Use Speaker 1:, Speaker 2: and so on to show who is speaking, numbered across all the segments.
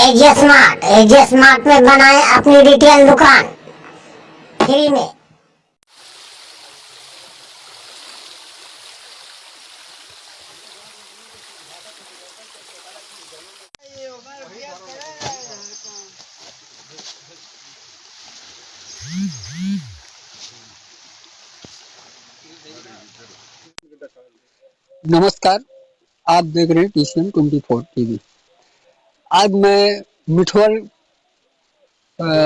Speaker 1: एजे smart में बनाए अपनी रिटेल दुकान फ्री में।
Speaker 2: नमस्कार, आप देख रहे हैं TCM 24 टीवी। आज मैं मिठवल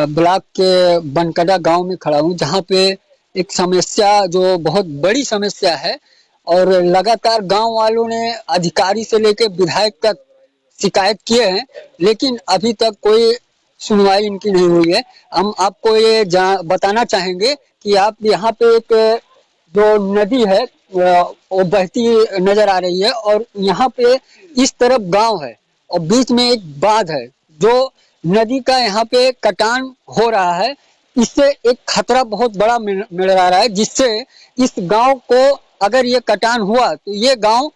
Speaker 2: ब्लॉक के बनकदा गांव में खड़ा हूं, जहां पे एक समस्या जो बहुत बड़ी समस्या है और लगातार गांव वालों ने अधिकारी से लेकर विधायक तक शिकायत किए हैं, लेकिन अभी तक कोई सुनवाई इनकी नहीं हुई है। हम आपको ये बताना चाहेंगे कि आप यहाँ पे एक जो नदी है वो बहती नजर आ रही है और यहाँ पे इस तरफ गांव है और बीच में एक बांध है। जो नदी का यहाँ पे कटान हो रहा है, इससे एक खतरा बहुत बड़ा मिल आ रहा है, जिससे इस गांव को अगर ये कटान हुआ तो ये गांव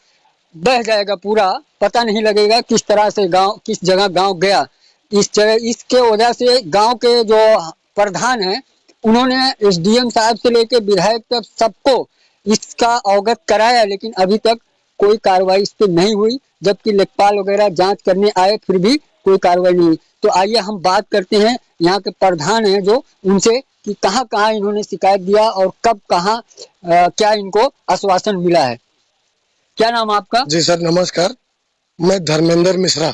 Speaker 2: बह जाएगा पूरा। पता नहीं लगेगा किस तरह से गांव किस जगह गांव गया। इसके वजह से गांव के जो प्रधान हैं, उन्होंने SDM साहब से लेकर विधायक तक सबको इसका अवगत कराया, लेकिन अभी तक कोई कार्रवाई इस पर नहीं हुई। जबकि लेखपाल वगैरह जांच करने आए, फिर भी कोई कार्रवाई नहीं हुई। तो आइए हम बात करते हैं यहाँ के प्रधान हैं जो उनसे, कि कहाँ कहाँ इन्होंने शिकायत दिया और कब कहाँ क्या इनको आश्वासन मिला है। क्या नाम आपका?
Speaker 3: जी सर, नमस्कार। मैं धर्मेंद्र मिश्रा।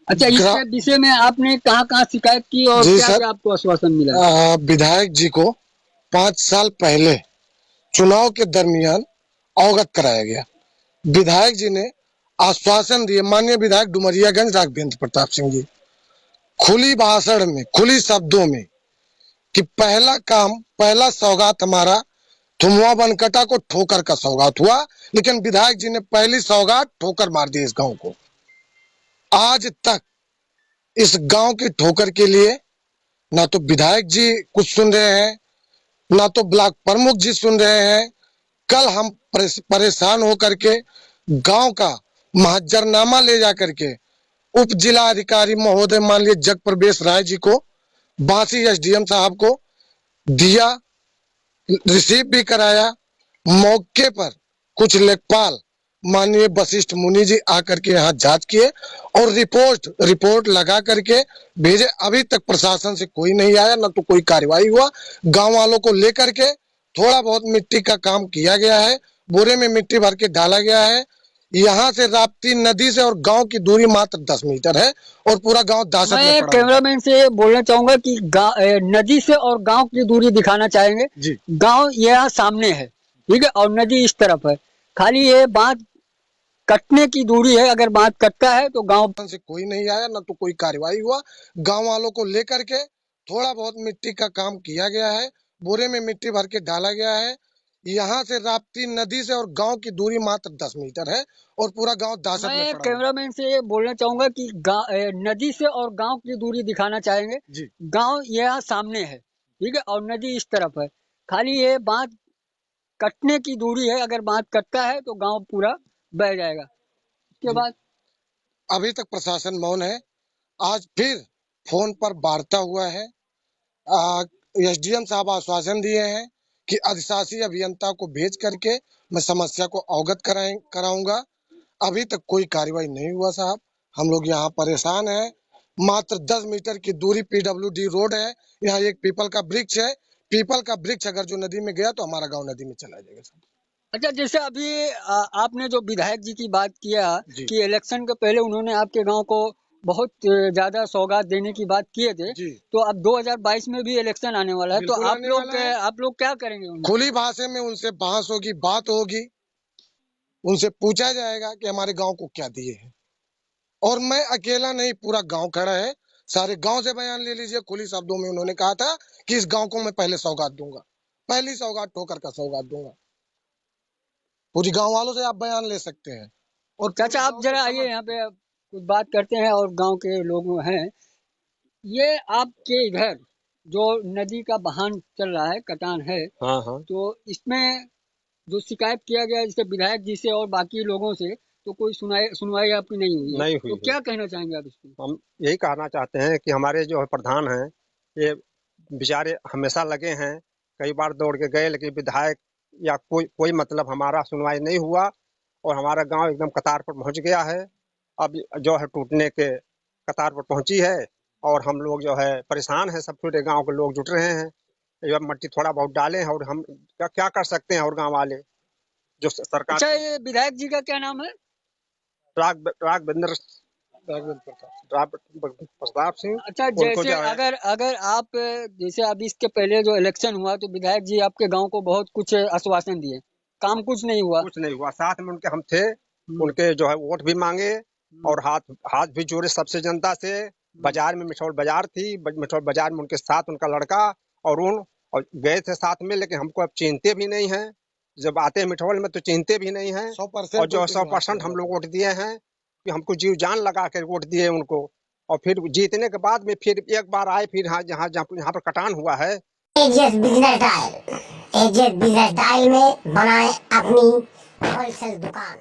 Speaker 2: अच्छा, इस विषय में आपने कहाँ कहाँ शिकायत की और
Speaker 3: जी
Speaker 2: क्या
Speaker 3: सर,
Speaker 2: क्या आपको आश्वासन मिला?
Speaker 3: विधायक जी को 5 साल पहले चुनाव के दरमियान अवगत कराया गया। विधायक जी ने आश्वासन दिए, माननीय विधायक डुमरियागंज राघवेंद्र प्रताप सिंह जी, खुली भाषण में, खुली शब्दों में, कि पहला काम, पहला सौगात हमारा थुमुआ बनकटा को ठोकर का सौगात हुआ। लेकिन विधायक जी ने पहली सौगात ठोकर मार दी इस गांव को। आज तक इस गांव की ठोकर के लिए ना तो विधायक जी कुछ सुन रहे हैं, ना तो ब्लॉक प्रमुख जी सुन रहे हैं। कल हम परेशान होकर के गांव का महजरनामा ले जा करके उप जिला अधिकारी महोदय माननीय जग प्रवेश राय जी को, बांसी SDM साहब को दिया, रिसीव भी कराया। मौके पर कुछ लेखपाल माननीय वशिष्ठ मुनि जी आकर के यहाँ जांच किए और रिपोर्ट लगा करके भेजे। अभी तक प्रशासन से कोई नहीं आया, ना तो कोई कार्रवाई हुआ। गांव वालों को लेकर के थोड़ा बहुत मिट्टी का काम किया गया है, बोरे में मिट्टी भर के डाला गया है। यहाँ से राप्ती नदी से और गांव की दूरी मात्र 10 मीटर है और पूरा गांव दासत में
Speaker 2: मैं
Speaker 3: पड़ा।
Speaker 2: कैमरामैन से बोलना चाहूंगा कि नदी से और गांव की दूरी दिखाना चाहेंगे
Speaker 3: जी।
Speaker 2: गांव यहाँ सामने है, ठीक है, और नदी इस तरफ है। खाली ये बांध कटने की दूरी है। अगर बांध कटता है तो गांव
Speaker 3: से कोई नहीं आया, ना तो कोई कार्रवाई हुआ। गांव वालों को लेकर के थोड़ा बहुत मिट्टी का काम किया गया है, बोरे में मिट्टी भर के डाला गया है। यहाँ से राप्ती नदी से और गांव की दूरी मात्र 10 मीटर है और पूरा गांव दासत में
Speaker 2: मैं
Speaker 3: पड़ा।
Speaker 2: कैमरामैन से बोलना चाहूंगा कि नदी से और गांव की दूरी दिखाना चाहेंगे
Speaker 3: जी।
Speaker 2: गांव यहाँ सामने है, ठीक है, और नदी इस तरफ है। खाली ये बांध कटने की दूरी है। अगर बांध कटता है तो गांव पूरा बह जाएगा। उसके बाद
Speaker 3: अभी तक प्रशासन मौन है। आज फिर फोन पर वार्ता हुआ है। SDM साहब आश्वासन दिए हैं कि अधिशासी अभियंता को भेज करके मैं समस्या को अवगत कराऊंगा। अभी तक कोई कार्रवाई नहीं हुआ साहब। हम लोग यहाँ परेशान हैं। मात्र 10 मीटर की दूरी PWD रोड है। यहाँ एक पीपल का वृक्ष है। पीपल का वृक्ष अगर जो नदी में गया तो हमारा गांव नदी में चला जाएगा साहब।
Speaker 2: अच्छा, जैसे अभी आपने जो विधायक जी की बात किया कि इलेक्शन के पहले उन्होंने आपके गांव को बहुत ज्यादा सौगात देने की बात किए थे, तो अब 2022 में भी इलेक्शन आने वाला है, तो आप लोग क्या करेंगे?
Speaker 3: खुली भाषा में उनसे बहस होगी, बात होगी, उनसे पूछा जाएगा कि हमारे गांव को क्या दिए हैं। और मैं अकेला नहीं, पूरा गांव खड़ा है। सारे गांव से बयान ले लीजिए। खुली शब्दों में उन्होंने कहा था कि इस गांव को मैं पहले सौगात दूंगा, पहली सौगात ठोकर का सौगात दूंगा। पूरी गांव वालों से आप बयान ले सकते हैं। और
Speaker 2: चाचा, आप जरा आइए यहाँ पे, कुछ बात करते हैं और गांव के लोग हैं। ये आपके इधर जो नदी का बहान चल रहा है, कटान है,
Speaker 4: हाँ।
Speaker 2: तो इसमें जो शिकायत किया गया जैसे विधायक जी से और बाकी लोगों से, तो कोई सुनवाई आपकी नहीं हुई है।
Speaker 4: नहीं हुई
Speaker 2: तो
Speaker 4: है।
Speaker 2: क्या कहना चाहेंगे आप इस पे?
Speaker 4: हम यही कहना चाहते हैं कि हमारे जो है प्रधान हैं, ये बेचारे हमेशा लगे हैं, कई बार दौड़ के गए, लेकिन विधायक या कोई मतलब हमारा सुनवाई नहीं हुआ और हमारा गांव एकदम कतार पर पहुंच गया है। अब जो है टूटने के कतार पर पहुंची है और हम लोग जो है परेशान हैं, सब पूरे गांव के लोग जुट रहे हैं। ये मट्टी थोड़ा बहुत डाले हैं और हम क्या कर सकते हैं, और गांव वाले जो सरकार
Speaker 2: अच्छा, ये विधायक जी का क्या नाम है?
Speaker 4: राघवेंद्र प्रताप सिंह।
Speaker 2: अच्छा,
Speaker 4: उनको
Speaker 2: जैसे
Speaker 4: जो है
Speaker 2: अगर अगर आप जैसे अभी इसके पहले जो इलेक्शन हुआ तो विधायक जी आपके गांव को बहुत कुछ आश्वासन दिए, काम कुछ नहीं हुआ।
Speaker 4: कुछ नहीं हुआ, साथ में उनके हम थे,
Speaker 2: हम्म,
Speaker 4: उनके जो है वोट भी मांगे और हाथ भी जोड़े सबसे जनता से। बाजार में मिठौल बाजार थी, मिठौल बाजार में उनके साथ उनका लड़का और गए थे साथ में, लेकिन हमको अब चिंते भी नहीं है। जब आते हैं मिठौल में तो चिंते भी नहीं है।
Speaker 3: 100%
Speaker 4: और जो 100% हम लोग वोट दिए हैं कि हमको जीव जान लगा कर वोट दिए उनको, और फिर जीतने के बाद में फिर एक बार आए, फिर यहाँ पर कटान हुआ है।
Speaker 1: AGS business dial, AGS business dial में बनाए अपनी होलसेल दुकान।